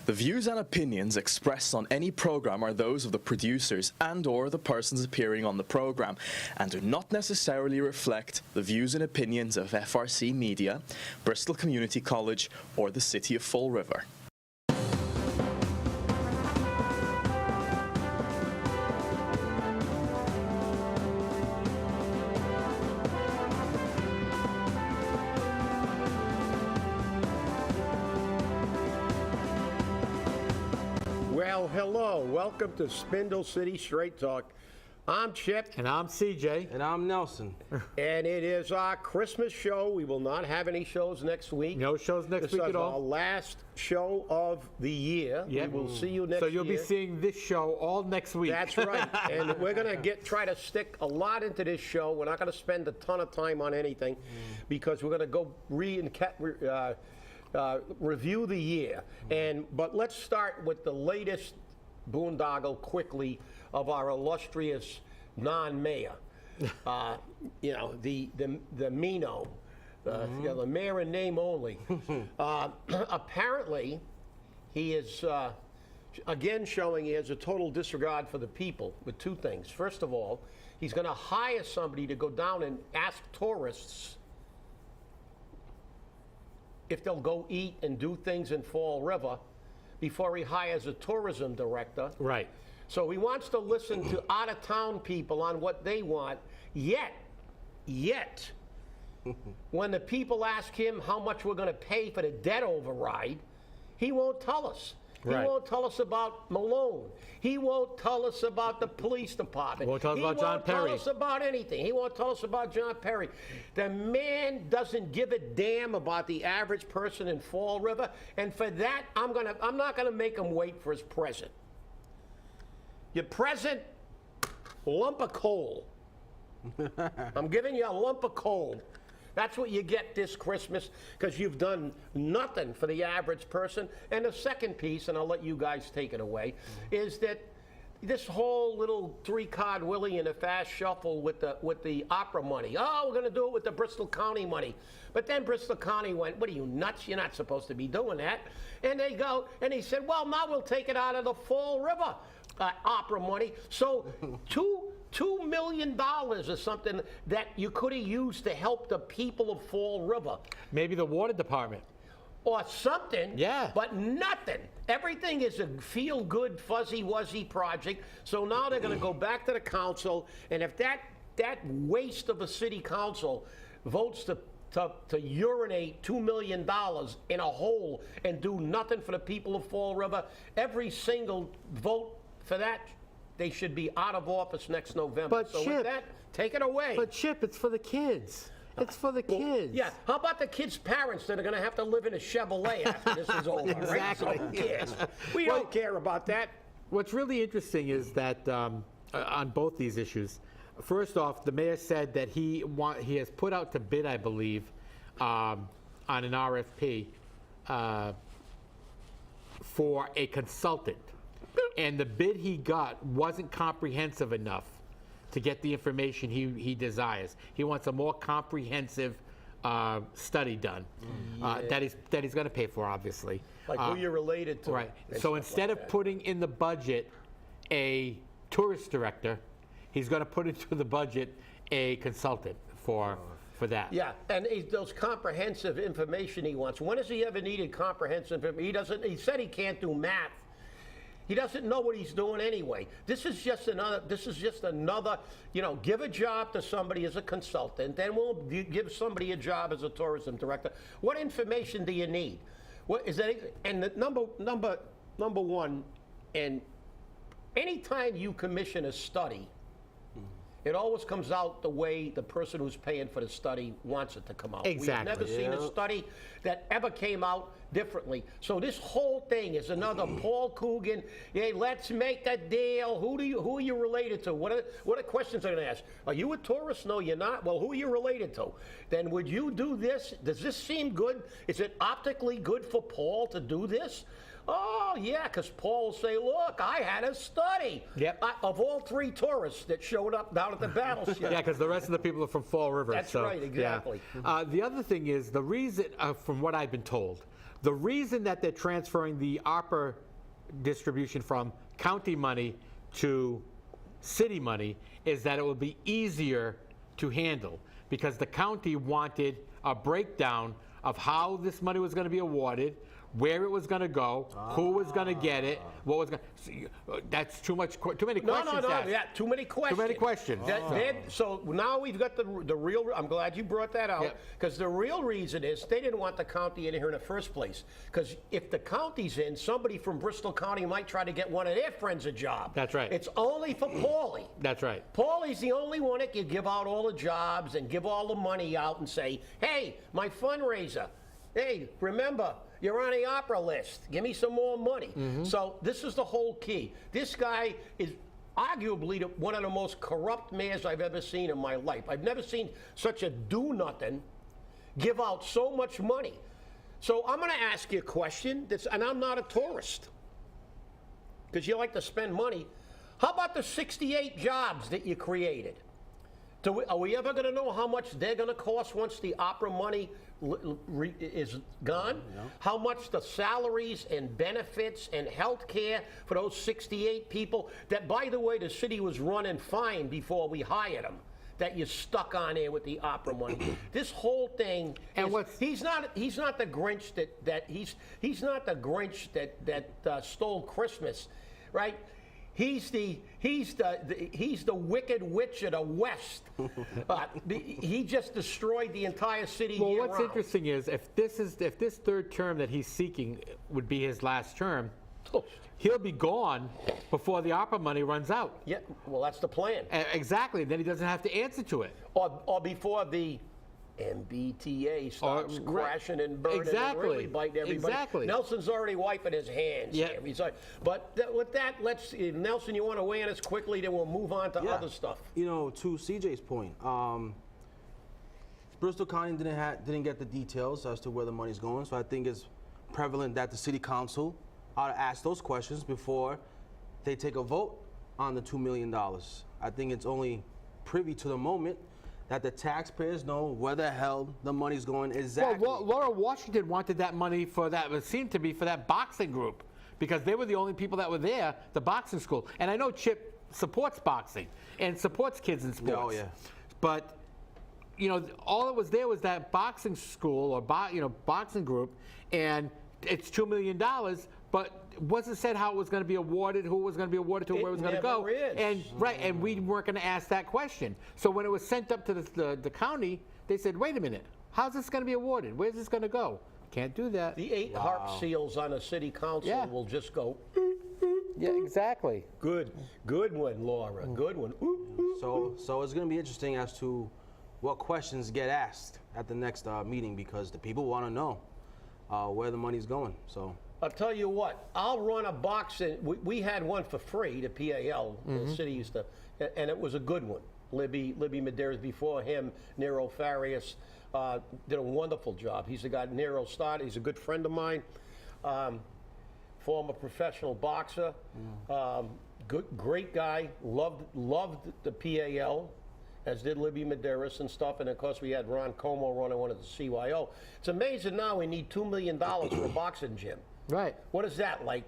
The views and opinions expressed on any program are those of the producers and/or the persons appearing on the program and do not necessarily reflect the views and opinions of FRC Media, Bristol Community College, or the City of Fall River. Well, hello. Welcome to Spindle City Straight Talk. I'm Chip. And I'm CJ. And I'm Nelson. And it is our Christmas show. We will not have any shows next week. No shows next week at all. This is our last show of the year. Yeah. We will see you next year. So you'll be seeing this show all next week. That's right. And we're going to try to stick a lot into this show. We're not going to spend a ton of time on anything because we're going to go review the year. But let's start with the latest boondoggle quickly of our illustrious non-mayor. The Mino, the mayor in name only. Apparently, he is again showing he has a total disregard for the people with two things. First of all, he's going to hire somebody to go down and ask tourists if they'll go eat and do things in Fall River before he hires a tourism director. Right. So he wants to listen to out-of-town people on what they want, yet, when the people ask him how much we're going to pay for the debt override, he won't tell us. He won't tell us about Malone. He won't tell us about the police department. He won't tell us about John Perry. He won't tell us about anything. He won't tell us about John Perry. The man doesn't give a damn about the average person in Fall River, and for that, I'm not gonna make him wait for his present. Your present, lump of coal. I'm giving you a lump of coal. That's what you get this Christmas because you've done nothing for the average person. And the second piece, and I'll let you guys take it away, is that this whole little three-card Willie and a fast shuffle with the opera money. Oh, we're going to do it with the Bristol County money. But then Bristol County went, what are you, nuts? You're not supposed to be doing that. And they go, and he said, well, now we'll take it out of the Fall River opera money. So $2 million or something that you could have used to help the people of Fall River. Maybe the water department. Or something. Yeah. But nothing. Everything is a feel-good, fuzzy-wuzzy project. So now they're going to go back to the council, and if that waste of a city council votes to urinate $2 million in a hole and do nothing for the people of Fall River, every single vote for that, they should be out of office next November. But so Chip, with that, take it away. But Chip, it's for the kids. It's for the kids. Yeah. How about the kids' parents that are going to have to live in a Chevrolet after this is over? Exactly. Right? So who cares? We don't care about that. What's really interesting is that on both these issues, first off, the mayor said that he has put out to bid, I believe, on an RFP for a consultant. And the bid he got wasn't comprehensive enough to get the information he desires. He wants a more comprehensive study done that he's going to pay for, obviously. Like who you're related to. Right. So instead of putting in the budget a tourist director, he's going to put into the budget a consultant for that. Yeah, and those comprehensive information he wants. When has he ever needed comprehensive information? He said he can't do math. He doesn't know what he's doing anyway. This is just another, give a job to somebody as a consultant, then we'll give somebody a job as a tourism director. What information do you need? What is that? And the number one, and anytime you commission a study, it always comes out the way the person who's paying for the study wants it to come out. Exactly. We've never seen a study that ever came out differently. So this whole thing is another Paul Coogan, hey, let's make a deal. Who are you related to? What are questions they're going to ask? Are you a tourist? No, you're not. Well, who are you related to? Then would you do this? Does this seem good? Is it optically good for Paul to do this? Oh, yeah, because Paul will say, look, I had a study of all three tourists that showed up down at the battleship. Yeah, because the rest of the people are from Fall River. That's right, exactly. Yeah. The other thing is, the reason, from what I've been told, The reason that they're transferring the ARPA distribution from county money to city money is that it will be easier to handle, because the county wanted a breakdown of how this money was going to be awarded, where it was going to go, who was going to get it, what was going to... That's too many questions to ask. Yeah, too many questions. Too many questions. So now we've got the real... I'm glad you brought that out, because the real reason is they didn't want the county in here in the first place. Because if the county's in, somebody from Bristol County might try to get one of their friends a job. That's right. It's only for Paulie. That's right. Paulie's the only one that can give out all the jobs and give all the money out and say, hey, my fundraiser, hey, remember, you're on the opera list. Give me some more money. So this is the whole key. This guy is arguably one of the most corrupt mayors I've ever seen in my life. I've never seen such a do-nothing give out so much money. So I'm going to ask you a question, and I'm not a tourist, because you like to spend money. How about the 68 jobs that you created? Are we ever going to know how much they're going to cost once the opera money is gone? No. How much the salaries and benefits and health care for those 68 people that, by the way, the city was running fine before we hired them, that you stuck on there with the opera money. This whole thing, and he's not the Grinch he's not the Grinch that stole Christmas, right? He's the Wicked Witch of the West. He just destroyed the entire city. Well, what's interesting is if this third term that he's seeking would be his last term, he'll be gone before the ARPA money runs out. Yeah, well, that's the plan. Exactly. Then he doesn't have to answer to it. Or before the MBTA starts crashing and burning and really biting everybody. Exactly. Nelson's already wiping his hands. Yeah. But with that, Nelson, you want to weigh in us quickly, then we'll move on to other stuff. You know, to CJ's point, Bristol County didn't get the details as to where the money's going, so I think it's prevalent that the city council ought to ask those questions before they take a vote on the $2 million. I think it's only privy to the moment that the taxpayers know where the hell the money's going exactly. Well, Laura Washington wanted that money for that, it seemed to be for that boxing group, because they were the only people that were there, the boxing school. And I know Chip supports boxing and supports kids in sports. Oh, yeah. But, you know, all that was there was that boxing school or, boxing group, and it's $2 million, but it wasn't said how it was going to be awarded, who it was going to be awarded to, where it was going to go. And we weren't going to ask that question. So when it was sent up to the county, they said, wait a minute, how's this going to be awarded? Where's this going to go? Can't do that. The 8 harp seals on a city council will just go. Yeah, exactly. Good one, Laura. Good one. So it's going to be interesting as to what questions get asked at the next meeting, because the people want to know where the money's going. So I'll tell you what, I'll run a boxing. We had one for free, the PAL. The city used to, and it was a good one. Libby Medeiros before him, Nero Farias did a wonderful job. He's the guy Nero started. He's a good friend of mine, former professional boxer, great guy. Loved the PAL, as did Libby Medeiros and stuff. And of course, we had Ron Como running one of the CYO. It's amazing now we need $2 million for a boxing gym. Right. What is that, like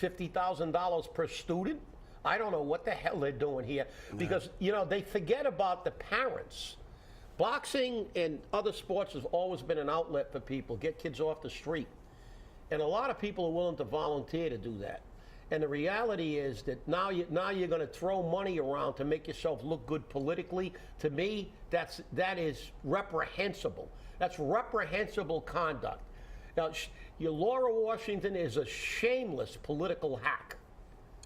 $50,000 per student? I don't know what the hell they're doing here, because, they forget about the parents. Boxing and other sports has always been an outlet for people, get kids off the street. And a lot of people are willing to volunteer to do that. And the reality is that now you're going to throw money around to make yourself look good politically. To me, that is reprehensible. That's reprehensible conduct. Now, your Laura Washington is a shameless political hack.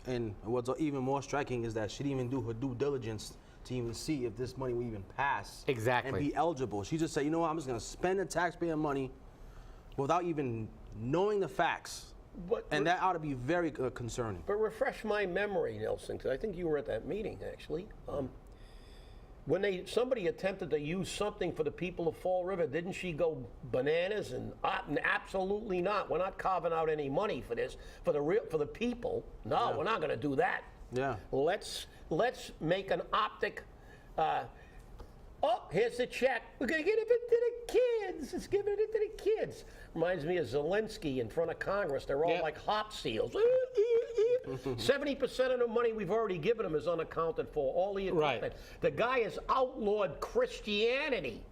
And what's even more striking is that she didn't even do her due diligence to even see if this money will even pass. Exactly. And be eligible. She just said, you know what, I'm just going to spend the taxpayer money without even knowing the facts. And that ought to be very concerning. But refresh my memory, Nelson, because I think you were at that meeting, actually. When somebody attempted to use something for the people of Fall River, didn't she go bananas? And absolutely not. We're not carving out any money for this for the people. No, we're not going to do that. Yeah. Let's make an optic. oh, here's the check. We're going to give it to the kids. It's giving it to the kids. Reminds me of Zelensky in front of Congress. They're all like hop seals. 70% of the money we've already given them is unaccounted for. All the equipment. Right. The guy has outlawed Christianity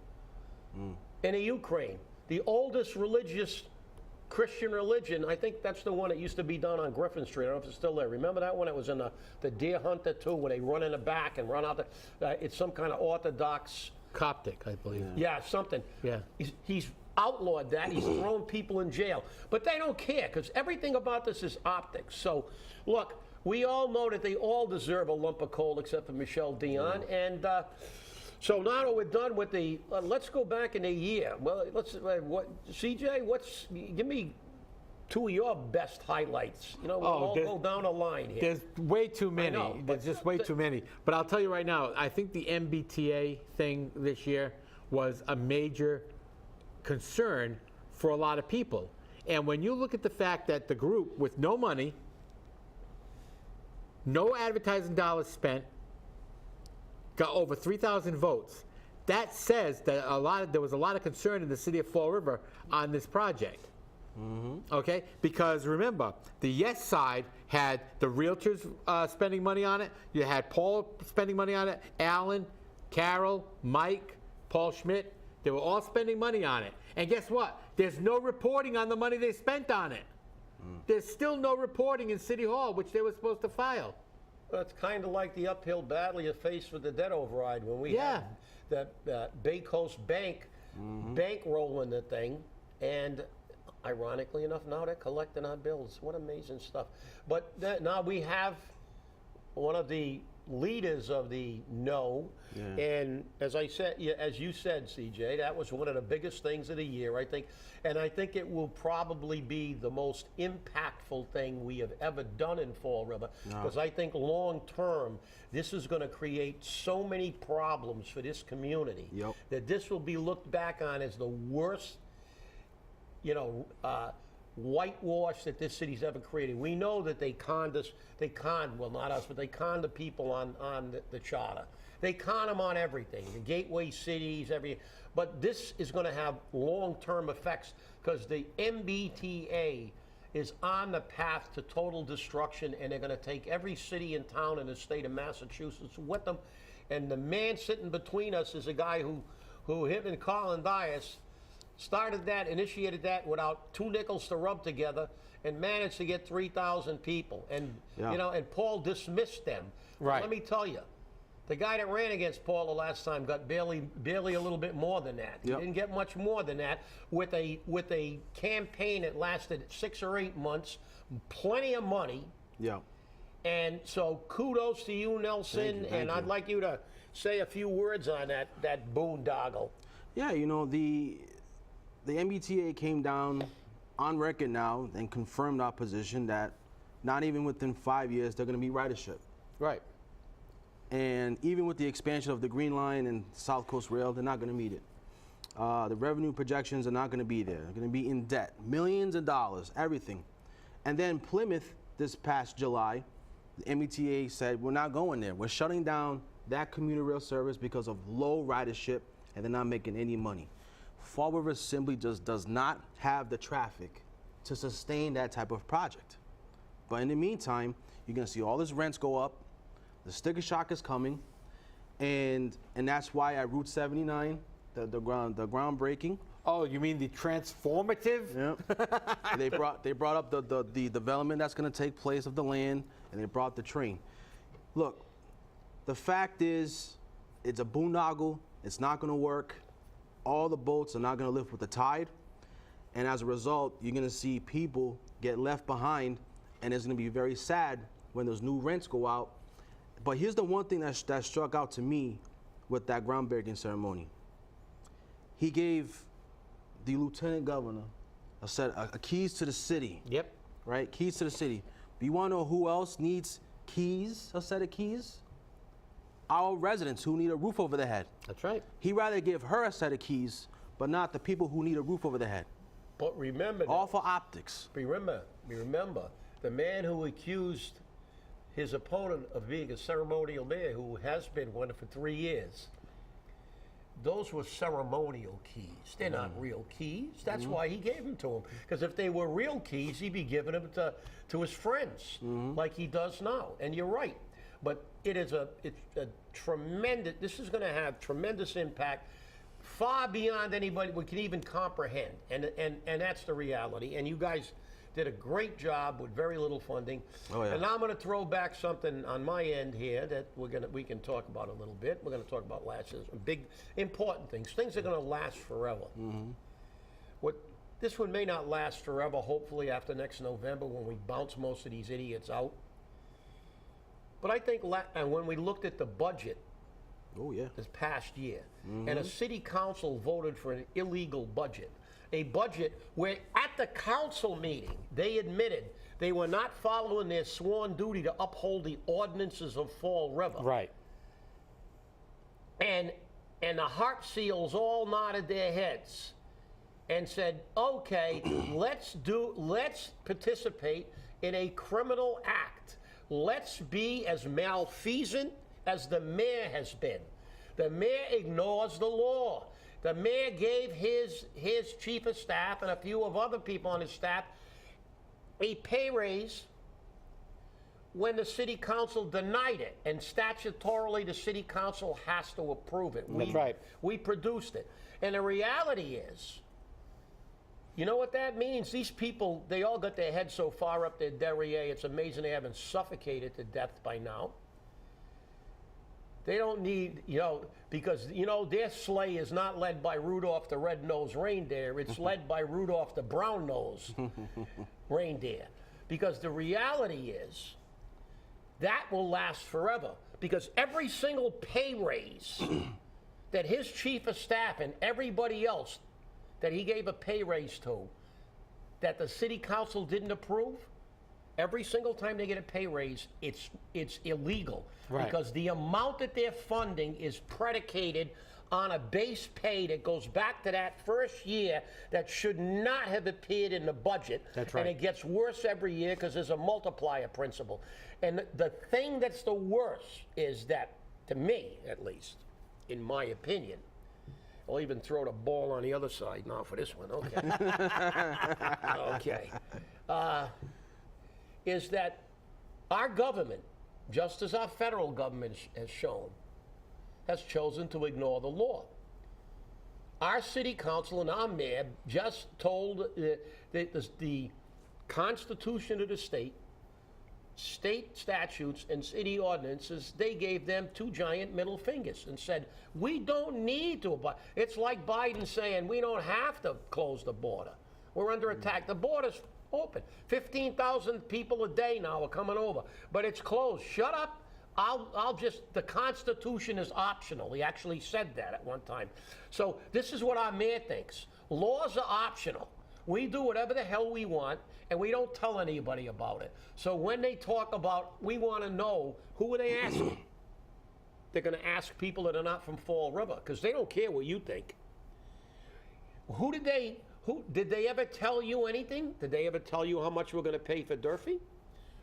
in the Ukraine. The oldest religious Christian religion, I think that's the one that used to be done on Griffin Street. I don't know if it's still there. Remember that one? It was in the Deer Hunter too, where they run in the back and run out it's some kind of Orthodox. Coptic, I believe. Yeah, something. Yeah. He's outlawed that. He's thrown people in jail. But they don't care because everything about this is optics. So, look, we all know that they all deserve a lump of coal except for Michelle Dion. And so now that we're done with the, let's go back in a year. Well, CJ, give me two of your best highlights. You know, we'll all go down a line here. There's way too many. know, There's just way too many. But I'll tell you right now, I think the MBTA thing this year was a major concern for a lot of people. And when you look at the fact that the group with no money, no advertising dollars spent, got over 3,000 votes, that says that there was a lot of concern in the city of Fall River on this project. Okay? Because remember, the yes side had the realtors spending money on it. You had Paul spending money on it, Alan, Carol, Mike, Paul Schmidt. They were all spending money on it. And guess what? There's no reporting on the money they spent on it. There's still no reporting in City Hall, which they were supposed to file. Well, it's kind of like the uphill battle you faced with the debt override when we had that Bay Coast Bank bankrolling the thing, and ironically enough, now they're collecting our bills. What amazing stuff! But now we have one of the leaders of the no, and as I said, as you said, CJ, that was one of the biggest things of the year, I think, and I think it will probably be the most impactful thing we have ever done in Fall River, because I think long term, this is going to create so many problems for this community that this will be looked back on as the worst, whitewash that this city's ever created. We know that they conned us, well, not us, but they conned the people on the charter. They con them on everything, the gateway cities, but this is going to have long-term effects because the MBTA is on the path to total destruction, and they're going to take every city and town in the state of Massachusetts with them. And the man sitting between us is a guy who him and Colin Dias started that, initiated that without 2 nickels to rub together, and managed to get 3,000 people. And and Paul dismissed them. Right. Let me tell you, the guy that ran against Paul the last time got barely a little bit more than that. He didn't get much more than that with a campaign that lasted 6 or 8 months, plenty of money. Yeah. And so kudos to you, Nelson. Thank you. I'd like you to say a few words on that boondoggle. Yeah, the MBTA came down on record now and confirmed our position that not even within 5 years they're going to meet ridership. Right. And even with the expansion of the Green Line and South Coast Rail, they're not going to meet it. The revenue projections are not going to be there. They're going to be in debt, millions of dollars, everything. And then Plymouth this past July, the MBTA said, we're not going there. We're shutting down that commuter rail service because of low ridership, and they're not making any money. Fall River simply just does not have the traffic to sustain that type of project. But in the meantime, you're going to see all these rents go up. The sticker shock is coming, and that's why at Route 79, the groundbreaking. Oh, you mean the transformative? Yeah. they brought up the development that's going to take place of the land, and they brought the train. Look, the fact is, it's a boondoggle. It's not going to work. All the boats are not going to lift with the tide, and as a result, you're going to see people get left behind, and it's going to be very sad when those new rents go out. But here's the one thing that struck out to me with that groundbreaking ceremony. He gave the lieutenant governor a set of keys to the city. Yep. Right? Keys to the city. But you want to know who else needs keys, a set of keys? Our residents who need a roof over their head. That's right. He'd rather give her a set of keys, but not the people who need a roof over their head. But remember, all for optics. Remember, the man who accused his opponent of being a ceremonial mayor, who has been one for 3 years, those were ceremonial keys. They're not real keys. That's why he gave them to him. Because if they were real keys, he'd be giving them to his friends, like he does now. And you're right. But it's a tremendous, this is going to have tremendous impact, far beyond anybody we can even comprehend. And that's the reality. And you guys did a great job with very little funding. Oh, yeah. And now I'm going to throw back something on my end here that we can talk about a little bit. We're going to talk about big, important things. Things that are going to last forever. This one may not last forever, hopefully after next November when we bounce most of these idiots out. But I think and when we looked at the budget this past year, and a city council voted for an illegal budget, a budget where at the council meeting they admitted they were not following their sworn duty to uphold the ordinances of Fall River. Right. And the Heart Seals all nodded their heads and said, okay, let's participate in a criminal act. Let's be as malfeasant as the mayor has been. The mayor ignores the law. The mayor gave his chief of staff and a few of other people on his staff a pay raise when the city council denied it. And statutorily, the city council has to approve it. That's right. We produced it. And the reality is, you know what that means? These people, they all got their heads so far up their derriere, it's amazing they haven't suffocated to death by now. They don't need, because, their sleigh is not led by Rudolph the Red-Nosed Reindeer. It's led by Rudolph the Brown-Nosed Reindeer. Because the reality is, that will last forever. Because every single pay raise that his chief of staff and everybody else that he gave a pay raise to, that the city council didn't approve, every single time they get a pay raise, it's illegal. Right. Because the amount that they're funding is predicated on a base pay that goes back to that first year that should not have appeared in the budget. That's right. And it gets worse every year because there's a multiplier principle. And the thing that's the worst is that, to me at least, in my opinion, I'll even throw the ball on the other side now for this one. Okay. Okay. Is that our government, just as our federal government has shown, has chosen to ignore the law. Our city council and our mayor just told the Constitution of the state statutes and city ordinances, they gave them two giant middle fingers and said, we don't need to abide. It's like Biden saying we don't have to close the border. We're under attack. The border's open. 15,000 people a day now are coming over, but it's closed. Shut up. The Constitution is optional. He actually said that at one time. So this is what our mayor thinks. Laws are optional. We do whatever the hell we want, and we don't tell anybody about it. So when they talk about, we want to know, who are they asking? They're going to ask people that are not from Fall River, because they don't care what you think. Did they ever tell you anything? Did they ever tell you how much we're going to pay for Durfee?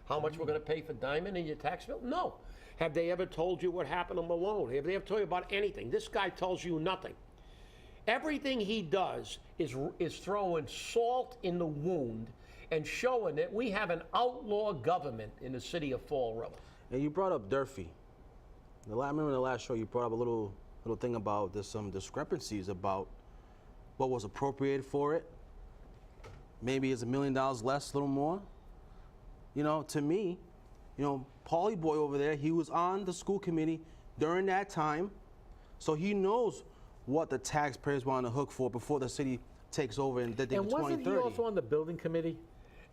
How much we're going to pay for Diamond in your tax bill? No. Have they ever told you what happened to Malone? Have they ever told you about anything? This guy tells you nothing. Everything he does is throwing salt in the wound and showing that we have an outlaw government in the city of Fall River. And you brought up Durfee. I remember in the last show you brought up a little thing about there's some discrepancies about what was appropriated for it. Maybe it's $1 million less, a little more. To me, Paulie boy over there, he was on the school committee during that time, so he knows what the taxpayers were on the hook for before the city takes over and did the 2030. And wasn't he also on the building committee?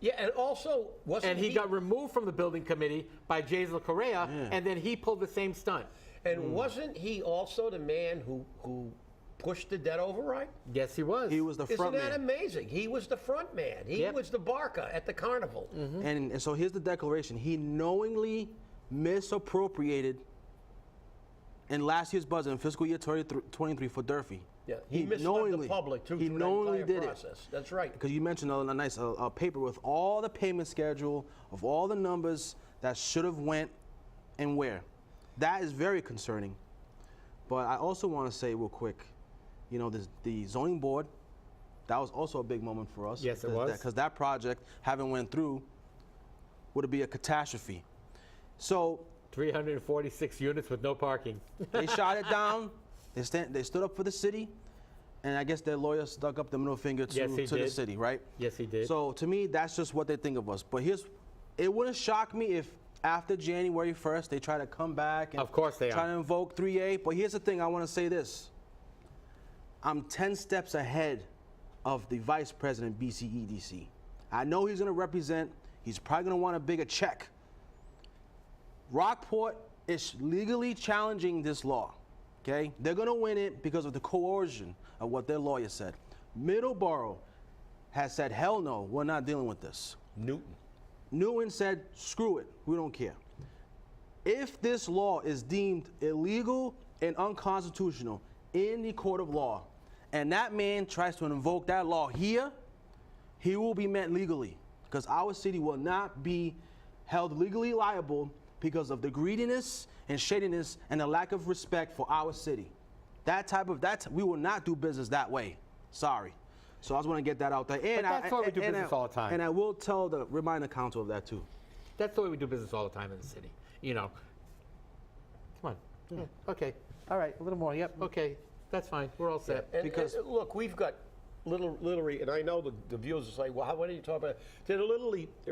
Yeah, and also wasn't he got removed from the building committee by Jaisal Correa, and then he pulled the same stunt. And wasn't he also the man who pushed the debt override? Yes, he was. He was the front man. Isn't that amazing? He was the front man. He was the barker at the carnival. Mm-hmm. And so here's the declaration. He knowingly misappropriated in last year's budget in fiscal year 23 for Durfee. Yeah, he misled the public too. He knowingly did process. it. That's right. Because you mentioned a nice paper with all the payment schedule of all the numbers that should have went and where. That is very concerning. But I also want to say real quick, You know, the zoning board, that was also a big moment for us. Yes, it was. Because that project, having went through, would be a catastrophe. So 346 units with no parking. they shot it down. They stood up for the city, and I guess their lawyer stuck up the middle finger to the city, right? Yes, he did. So to me, that's just what they think of us. But it wouldn't shock me if after January 1st they try to come back and Of course they try are. to invoke 3A. But here's the thing: I want to say this. I'm 10 steps ahead of the vice president, BCEDC. I know he's going to represent. He's probably going to want a bigger check. Rockport is legally challenging this law. Okay, they're going to win it because of the coercion of what their lawyer said. Middleborough has said, hell no, we're not dealing with this. Newton said, screw it, we don't care. If this law is deemed illegal and unconstitutional in the court of law, and that man tries to invoke that law here, he will be met legally, because our city will not be held legally liable because of the greediness and shadiness and the lack of respect for our city. We will not do business that way. Sorry. So I just want to get that out there. And But that's why we do business all the time. And I will remind the council of that too. That's the way we do business all the time in the city. You know. Come on. Yeah. Okay. All right. A little more. Yep. Okay. That's fine. We're all set. And look, we've got literally, and I know the viewers will say, well, what are you talking about? There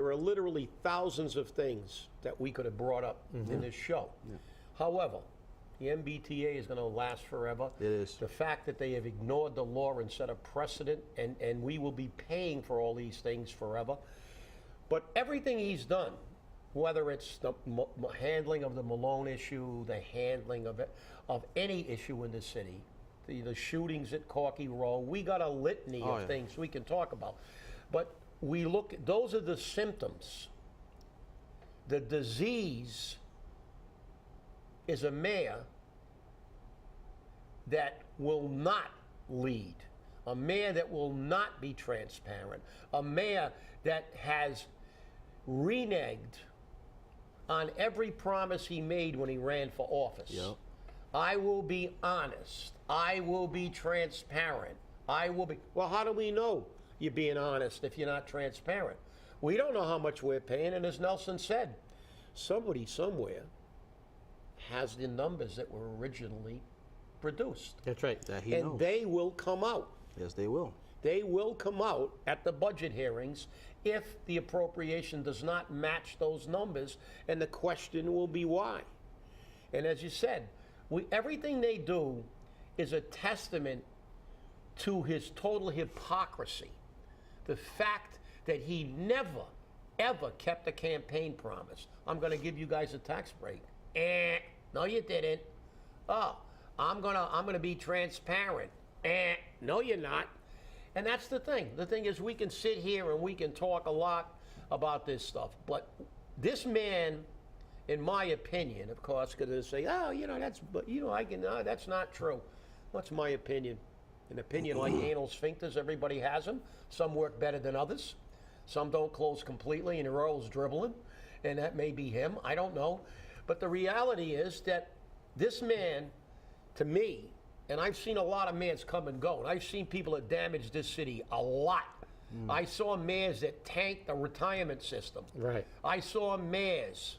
are literally thousands of things that we could have brought up in this show. Yeah. However, the MBTA is going to last forever. It is. The fact that they have ignored the law and set a precedent, and we will be paying for all these things forever. But everything he's done, whether it's the handling of the Malone issue, the handling of any issue in the city, the shootings at Corky Row, we got a litany of things we can talk about. But those are the symptoms. The disease is a mayor that will not lead, a mayor that will not be transparent, a mayor that has reneged on every promise he made when he ran for office. Yep. I will be honest. I will be transparent. Well, how do we know you're being honest if you're not transparent? We don't know how much we're paying, and as Nelson said, somebody somewhere has the numbers that were originally produced. That's right. That he knows. They will come out. Yes, they will. They will come out at the budget hearings if the appropriation does not match those numbers, and the question will be why. And as you said, everything they do is a testament to his total hypocrisy. The fact that he never, ever kept a campaign promise. I'm going to give you guys a tax break. No, you didn't. Oh, I'm gonna be transparent. No, you're not. And that's the thing. The thing is, we can sit here and we can talk a lot about this stuff, but this man, in my opinion, of course, going to say, oh, that's not true. What's my opinion? An opinion like anal sphincters, everybody has them. Some work better than others. Some don't close completely and you're always dribbling, and that may be him. I don't know. But the reality is that this man, to me, and I've seen a lot of mayors come and go, and I've seen people that damaged this city a lot. I saw mayors that tanked the retirement system. Right. I saw mayors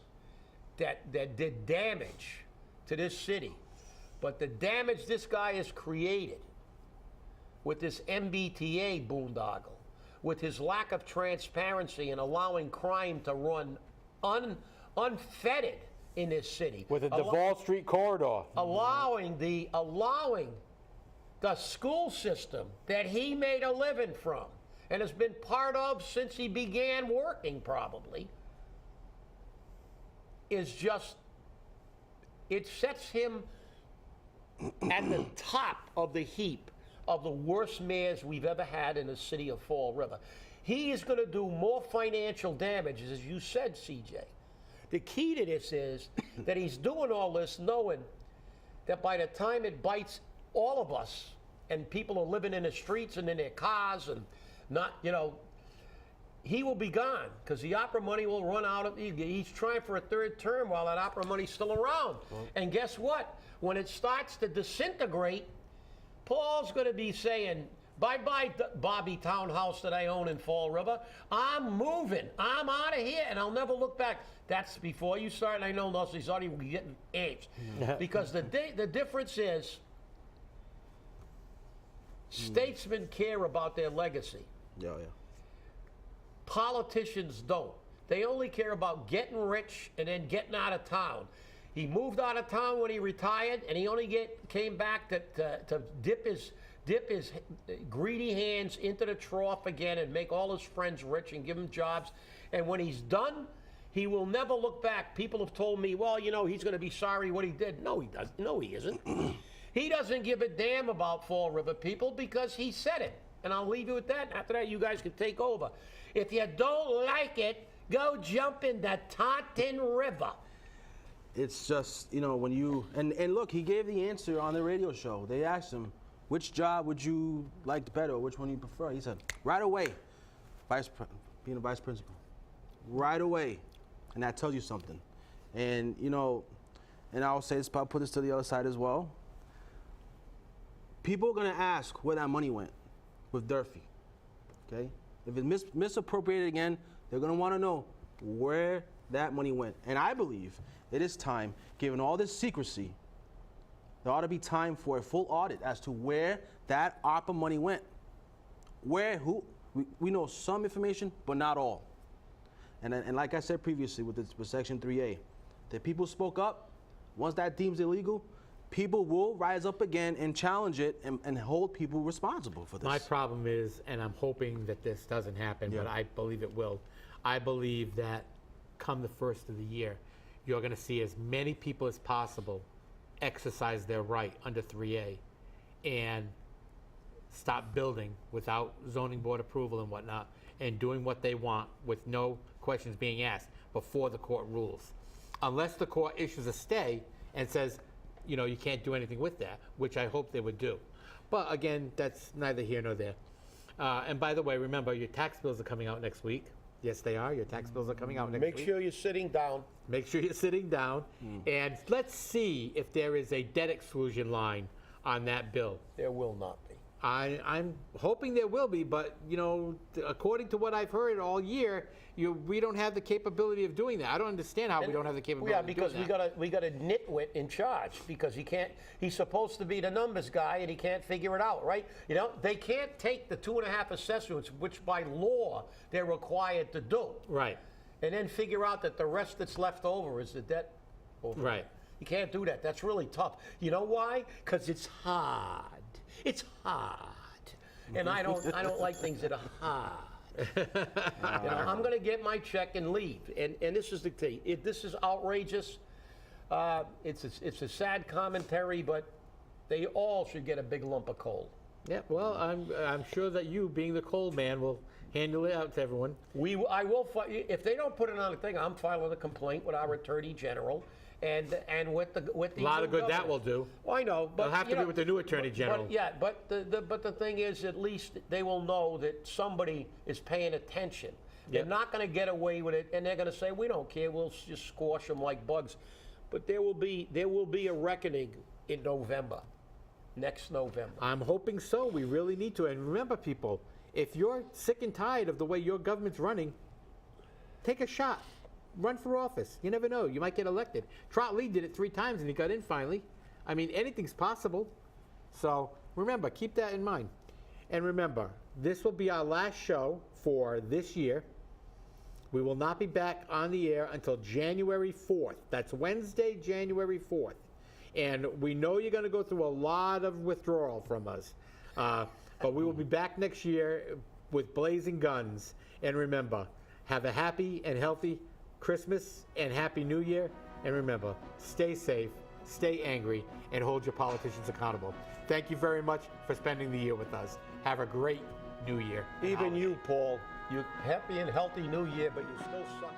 that did damage to this city. But the damage this guy has created with this MBTA boondoggle, with his lack of transparency and allowing crime to run unfettered in this city. With the Duval Street corridor. Allowing the school system that he made a living from and has been part of since he began working, probably, is just, it sets him at the top of the heap of the worst mayors we've ever had in the city of Fall River. He is going to do more financial damage, as you said, CJ. The key to this is that he's doing all this knowing that by the time it bites all of us and people are living in the streets and in their cars and not, he will be gone because the opera money will run out. He's trying for a third term while that opera money's still around. And guess what? When it starts to disintegrate, Paul's going to be saying, bye-bye, Bobby Townhouse that I own in Fall River. I'm moving. I'm out of here, and I'll never look back. That's before you start, and I know Leslie's already getting angst. Because the difference is, statesmen care about their legacy. Yeah. Politicians don't. They only care about getting rich and then getting out of town. He moved out of town when he retired, and he only came back to dip his greedy hands into the trough again and make all his friends rich and give them jobs. And when he's done, he will never look back. People have told me, well, you know, he's going to be sorry what he did. No, he doesn't. No, he isn't. He doesn't give a damn about Fall River people because he said it. And I'll leave you with that. After that, you guys can take over. If you don't like it, go jump in the Taunton River. It's just, you know, when you, and look, he gave the answer on the radio show. They asked him, which job would you like better, or which one you prefer? He said, right away, being a vice principal. Right away. And that tells you something. And, you know, and I'll say this, I'll put this to the other side as well. People are going to ask where that money went with Durfee, okay? If it's misappropriated again, they're going to want to know where that money went. And I believe it is time, given all this secrecy, there ought to be time for a full audit as to where that ARPA money went. We know some information, but not all. And like I said previously with Section 3A, the people spoke up. Once that deems illegal, people will rise up again and challenge it and hold people responsible for this. My problem is, and I'm hoping that this doesn't happen, but I believe it will. I believe that come the first of the year, you're going to see as many people as possible exercise their right under 3A and stop building without zoning board approval and whatnot and doing what they want with no questions being asked before the court rules. Unless the court issues a stay and says, you know, you can't do anything with that, which I hope they would do. But again, that's neither here nor there. And by the way, remember, your tax bills are coming out next week. Yes, they are. Your tax bills are coming out next week. Make sure you're sitting down. Make sure you're sitting down. And let's see if there is a debt exclusion line on that bill. There will not be. I'm hoping there will be, but, you know, according to what I've heard all year, we don't have the capability of doing that. I don't understand how we don't have the capability of doing that. Yeah, because we got a nitwit in charge because he's supposed to be the numbers guy and he can't figure it out, right? You know, they can't take the 2.5 assessments, which by law they're required to do. Right. And then figure out that the rest that's left over is the debt over. Right. You can't do that. That's really tough. You know why? Because it's hard. It's hard. And I don't like things that are hard. You know, I'm going to get my check and leave. And this is the thing. This is outrageous. It's a sad commentary, but they all should get a big lump of coal. Yeah, well, I'm sure that you, being the coal man, will handle it out to everyone. I will. If they don't put it on the thing, I'm filing a complaint with our Attorney General. And with the a lot of good that will do. Well, I know, but it'll have to be with the new Attorney General. But the thing is, at least they will know that somebody is paying attention. They're not going to get away with it, and they're going to say, "We don't care. We'll just squash them like bugs." But there will be a reckoning in November, next November. I'm hoping so. We really need to. And remember, people, if you're sick and tired of the way your government's running, take a shot. Run for office. You never know. You might get elected. Trot Lee did it 3 times and he got in finally. I mean, anything's possible. So remember, keep that in mind. And remember, this will be our last show for this year. We will not be back on the air until January 4th. That's Wednesday, January 4th. And we know you're going to go through a lot of withdrawal from us. But we will be back next year with blazing guns. And remember, have a happy and healthy Christmas and Happy New Year. And remember, stay safe, stay angry, and hold your politicians accountable. Thank you very much for spending the year with us. Have a great New Year. Even you, Paul. You happy and healthy New Year, but you still suck.